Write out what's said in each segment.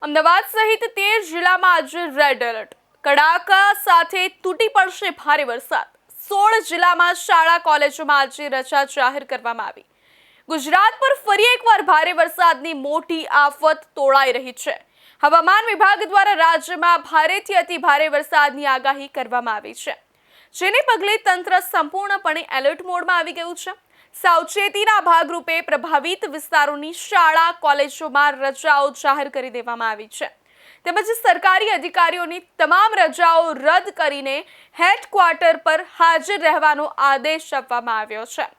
અમદાવાદ સહિત 13 જિલ્લામાં આજે રેડ એલર્ટ. કડાકા સાથે તૂટી પડશે ભારે વરસાદ. 16 જિલ્લામાં શાળા કોલેજોમાં આજે રજા જાહેર કરવામાં આવી. ગુજરાત પર ફરી એકવાર ભારે વરસાદની મોટી આફત તોળાઈ રહી છે. હવામાન વિભાગ દ્વારા રાજ્યમાં ભારેથી અતિ ભારે વરસાદની આગાહી કરવામાં આવી છે, જેને પગલે તંત્ર સંપૂર્ણપણે એલર્ટ મોડમાં આવી ગયું છે. સાવચેતીના ભાગરૂપે પ્રભાવિત વિસ્તારોની શાળા કોલેજોમાં રજાઓ જાહેર કરી દેવામાં આવી છે, તેમજ સરકારી અધિકારીઓની તમામ રજાઓ રદ કરીને હેડક્વાર્ટર પર હાજર રહેવાનો આદેશ આપવામાં આવ્યો છે.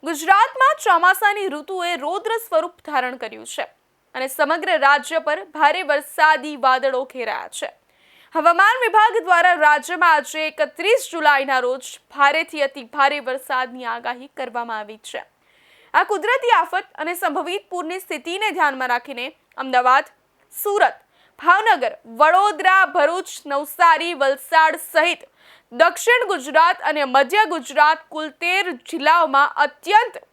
ગુજરાતમાં ચોમાસાની ઋતુએ રૌદ્ર સ્વરૂપ ધારણ કર્યું છે અને સમગ્ર રાજ્ય પર ભારે વરસાદી વાદળો ઘેરાયા છે. હવામાન વિભાગ દ્વારા રાજ્યમાં આજે 31 જુલાઈના રોજ ભારેથી અતિ ભારે વરસાદની આગાહી કરવામાં આવી છે. આ કુદરતી આફત અને સંભવિત પૂરની સ્થિતિને ધ્યાનમાં રાખીને અમદાવાદ, સુરત, ભાવનગર, વડોદરા, ભરૂચ, નવસારી, વલસાડ સહિત દક્ષિણ ગુજરાત અને મધ્ય ગુજરાત કુલ 13 જિલ્લાઓમાં અત્યંત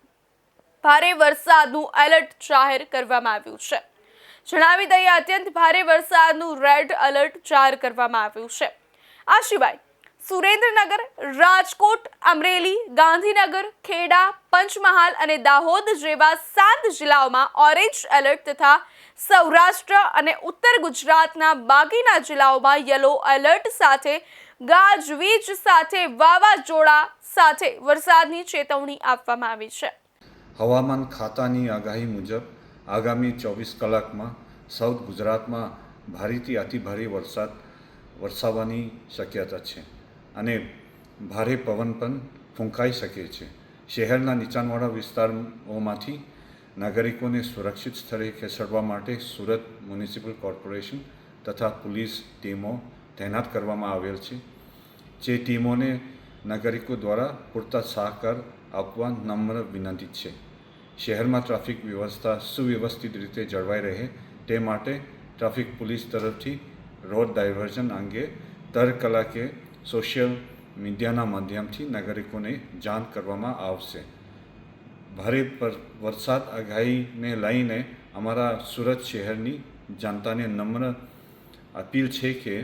ભારે વરસાદનું એલર્ટ જાહેર કરવામાં આવ્યું છે. જણાવી દઈએ, અત્યંત ભારે વરસાદનું રેડ એલર્ટ જાહેર કરવામાં આવ્યું છે. આ સિવાય સુરેન્દ્રનગર, રાજકોટ, અમરેલી, ગાંધીનગર, ખેડા, પંચમહાલ અને દાહોદ જેવા 7 જિલ્લાઓમાં ઓરેન્જ એલર્ટ તથા સૌરાષ્ટ્ર અને ઉત્તર ગુજરાતના બાકીના જિલ્લાઓમાં યલો એલર્ટ સાથે ગાજવીજ સાથે વાવાઝોડા સાથે વરસાદની ચેતવણી આપવામાં આવી છે. હવામાન ખાતાની આગાહી મુજબ આગામી 24 કલાકમાં સાઉથ ગુજરાતમાં ભારેથી અતિભારે વરસાદ વરસાવવાની શક્યતા છે અને ભારે પવન પણ ફૂંકાઈ શકે છે. શહેરના નીચાણવાળા વિસ્તારોમાંથી નાગરિકોને સુરક્ષિત સ્થળે ખસેડવા માટે સુરત મ્યુનિસિપલ કોર્પોરેશન તથા પોલીસ ટીમો તૈનાત કરવામાં આવેલ છે. જે ટીમોને નાગરિકો દ્વારા પૂરતા સહકાર આપવા નમ્ર વિનંતી છે. શહેરમાં ટ્રાફિક વ્યવસ્થા સુવ્યવસ્થિત રીતે જળવાઈ રહે તે માટે ટ્રાફિક પોલીસ તરફથી રોડ ડાયવર્ઝન અંગે દર કલાકે સોશિયલ મીડિયાના માધ્યમથી નાગરિકોને જાણ કરવામાં આવશે. ભારે વરસાદ આગાહીને લઈને અમારા સુરત શહેરની જનતાને નમ્ર અપીલ છે કે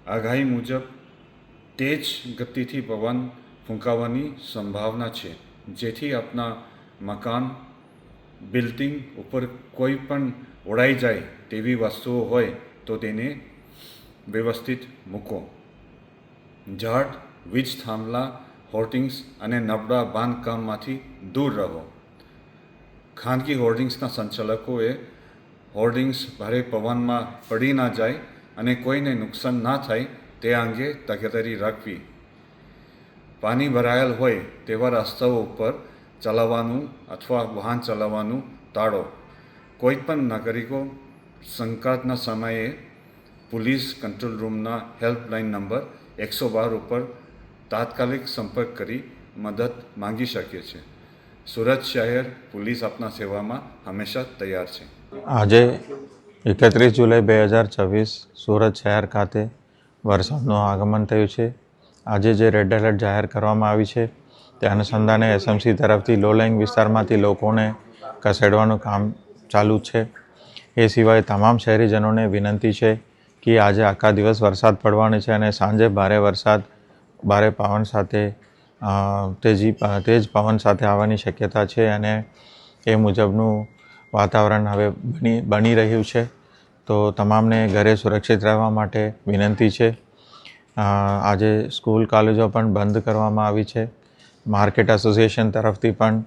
આગાહી મુજબ તેજ ગતિથી પવન ફૂંકાવાની સંભાવના છે, જેથી આપના મકાન, બિલ્ડિંગ ઉપર કોઈ પણ ઉડાઈ જાય તેવી વસ્તુઓ હોય તો તેને વ્યવસ્થિત મૂકો. ઝાડ, વીજ થાંભલા, હોર્ડિંગ્સ અને નબળા બાંધકામમાંથી દૂર રહો. ખાનગી હોર્ડિંગ્સના સંચાલકોએ હોર્ડિંગ્સ ભારે પવનમાં પડી ના જાય અને કોઈને નુકસાન ના થાય તે અંગે તકેદારી રાખવી. પાણી ભરાયેલ હોય તેવા રસ્તાઓ ઉપર ચલાવવાનું અથવા વાહન ચલાવવાનું ટાળો. કોઈ પણ નાગરિકો સંકટના સમયે પોલીસ કંટ્રોલ રૂમના હેલ્પલાઇન નંબર 112 ઉપર તાત્કાલિક સંપર્ક કરી મદદ માંગી શકે છે. સુરત શહેર પોલીસ આપના સેવામાં હંમેશા તૈયાર છે. આજે 31 જુલાઈ 2024 સુરત શહેર ખાતે વરસાદનું આગમન થયું છે. આજે જે રેડ એલર્ટ જાહેર કરવામાં આવી છે તે અનુસંધાને એસએમસી તરફથી લો લાઇંગ વિસ્તારમાંથી લોકોને ખસેડવાનું કામ ચાલુ છે. એ સિવાય તમામ શહેરીજનોને વિનંતી છે કે આજે આખા દિવસ વરસાદ પડવાનો છે અને સાંજે ભારે વરસાદ, ભારે પવન સાથે તેજ પવન સાથે આવવાની શક્યતા છે અને એ મુજબનું વાતાવરણ હવે બની રહ્યું છે. તો તમામને ઘરે સુરક્ષિત રહેવા માટે વિનંતી છે. આજે સ્કૂલ કોલેજો પણ બંધ કરવામાં આવી છે. માર્કેટ એસોસિએશન તરફથી પણ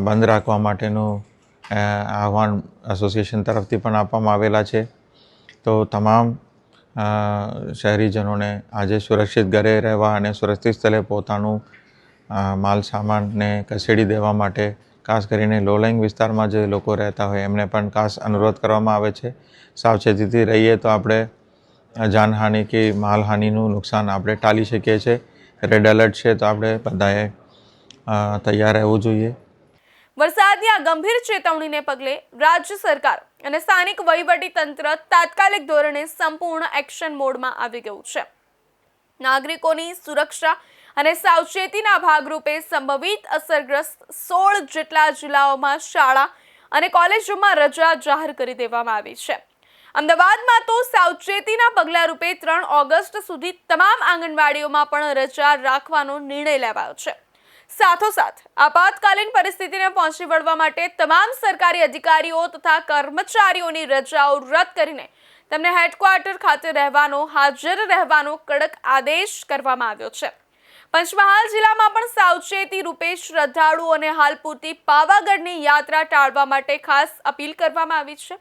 બંધ રાખવા માટેનું આહવાન એસોસિએશન તરફથી પણ આપવામાં આવેલા છે. તો તમામ શહેરીજનોને આજે સુરક્ષિત ઘરે રહેવા અને સુરક્ષિત સ્થળે પોતાનું માલ સામાનને ખસેડી દેવા માટે ખાસ કરીને લો લાઇંગ વિસ્તારમાં જે લોકો રહેતા હોય એમને પણ ખાસ અનુરોધ કરવામાં આવે છે. સાવચેતીથી રહીએ તો આપણે જાનહાનિ કે માલહાનિનું નુકસાન આપણે ટાળી શકીએ છીએ. રેડ એલર્ટ છે તો આપણે બધાએ તૈયાર રહેવું જોઈએ. વરસાદની આ ગંભીર ચેતવણીને પગલે રાજ્ય સરકાર અને સ્થાનિક વહીવટી તંત્ર તાત્કાલિક ધોરણે સંપૂર્ણ એક્શન મોડમાં આવી ગયું છે. નાગરિકોની સુરક્ષા અને સાવચેતીના ભાગરૂપે સંભવિત અસરગ્રસ્ત 16 જેટલા જિલ્લાઓમાં શાળા અને કોલેજોમાં રજા જાહેર કરી દેવામાં આવી છે. અમદાવાદમાં તો સાવચેતીના પગલા રૂપે 3 ઓગસ્ટ સુધી તમામ આંગણવાડીઓમાં પણ રજા રાખવાનો નિર્ણય લેવાયો છે. સાથોસાથ આપાતકાલીન પરિસ્થિતિને પહોંચી વળવા માટે તમામ સરકારી અધિકારીઓ તથા કર્મચારીઓની રજાઓ રદ કરીને તેમને હેડક્વાર્ટર ખાતે હાજર રહેવાનો કડક આદેશ કરવામાં આવ્યો છે. પંચમહાલ જિલ્લામાં પણ સાવચેતી રૂપે શ્રદ્ધાળુઓને હાલ પૂરતી પાવાગઢની યાત્રા ટાળવા માટે ખાસ અપીલ કરવામાં આવી છે.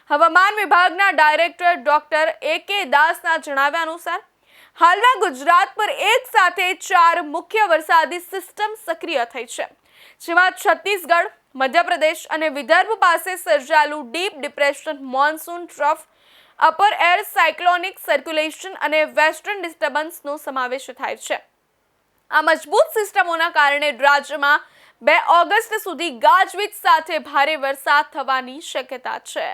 હવામાન વિભાગના ડાયરેક્ટર ડોક્ટર A.K. દાસના જણાવ્યા અનુસાર હાલમાં ગુજરાત પર એક સાથે 4 મુખ્ય વરસાદી સિસ્ટમ સક્રિય થઈ છે, જેમાં છત્તીસગઢ, મધ્યપ્રદેશ અને વિદર્ભ પાસે સર્જાયેલું deep depression, monsoon trough, upper air cyclonic circulation અને વેસ્ટર્ન ડિસ્ટર્બન્સનો સમાવેશ થાય છે. આ મજબૂત સિસ્ટમોના કારણે રાજ્યમાં 2 ઓગસ્ટ સુધી ગાજવીજ સાથે ભારે વરસાદ થવાની શક્યતા છે.